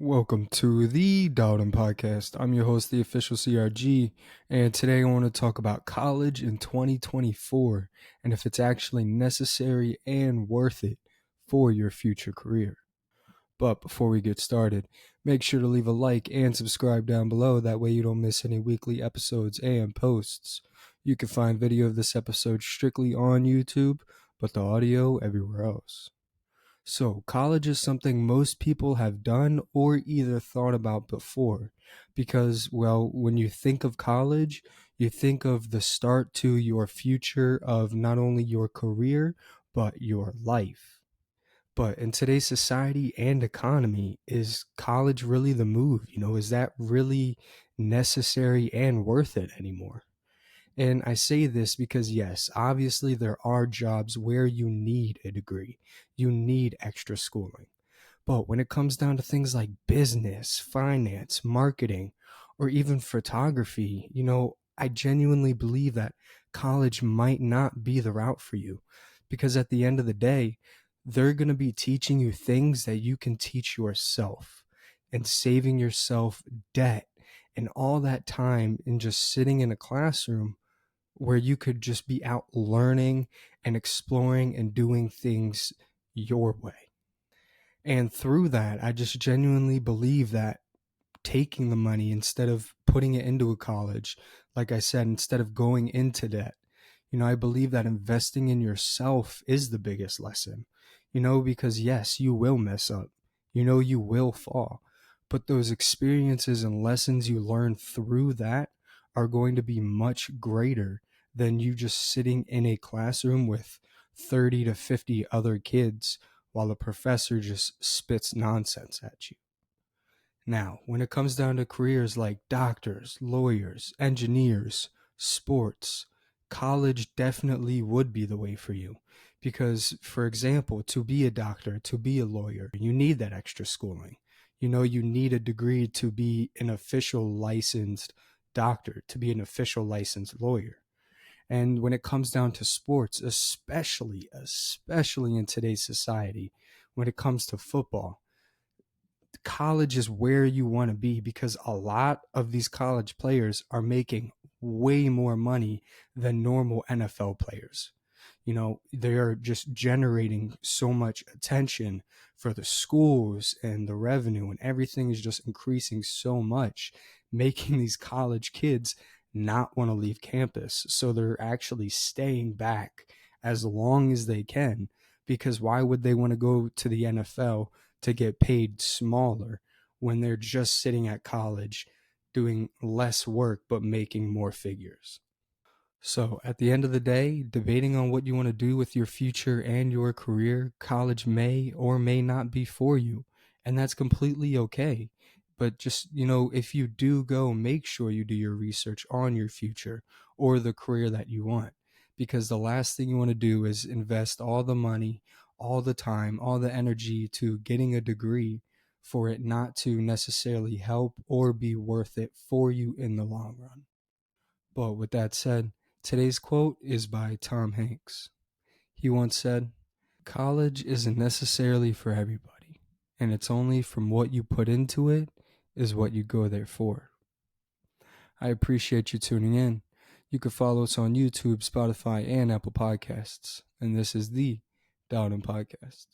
Welcome to the Dowden Podcast. I'm your host, the official CRG, and today I want to talk about college in 2024 and if it's actually necessary and worth it for your future career. But before we get started, make sure to leave a like and subscribe down below. That way you don't miss any weekly episodes and posts. You can find video of this episode strictly on YouTube, but the audio everywhere else. So, college is something most people have done or either thought about before because, well, when you think of college, you think of the start to your future of not only your career, but your life. But in today's society and economy, is college really the move? Is that really necessary and worth it anymore? And I say this because, yes, obviously there are jobs where you need a degree, you need extra schooling. But when it comes down to things like business, finance, marketing, or even photography, I genuinely believe that college might not be the route for you because at the end of the day, they're going to be teaching you things that you can teach yourself and saving yourself debt and all that time in just sitting in a classroom where you could just be out learning and exploring and doing things your way. And through that, I just genuinely believe that taking the money instead of putting it into a college, like I said, instead of going into debt, I believe that investing in yourself is the biggest lesson, because yes, you will mess up, you will fall, but those experiences and lessons you learn through that are going to be much greater than you just sitting in a classroom with 30 to 50 other kids while the professor just spits nonsense at you. Now, when it comes down to careers like doctors, lawyers, engineers, sports, college definitely would be the way for you. Because, for example, to be a doctor, to be a lawyer, you need that extra schooling. You need a degree to be an official licensed doctor, to be an official licensed lawyer. And when it comes down to sports, especially in today's society, when it comes to football, college is where you want to be because a lot of these college players are making way more money than normal NFL players. They are just generating so much attention for the schools and the revenue, and everything is just increasing so much, making these college kids not want to leave campus. So they're actually staying back as long as they can because why would they want to go to the NFL to get paid smaller when they're just sitting at college doing less work but making more figures? So, at the end of the day, debating on what you want to do with your future and your career, college may or may not be for you. And that's completely okay. But just, if you do go, make sure you do your research on your future or the career that you want. Because the last thing you want to do is invest all the money, all the time, all the energy to getting a degree for it not to necessarily help or be worth it for you in the long run. But with that said, today's quote is by Tom Hanks. He once said, college isn't necessarily for everybody, and it's only from what you put into it is what you go there for. I appreciate you tuning in. You can follow us on YouTube, Spotify, and Apple Podcasts. And this is the Dowden Podcast.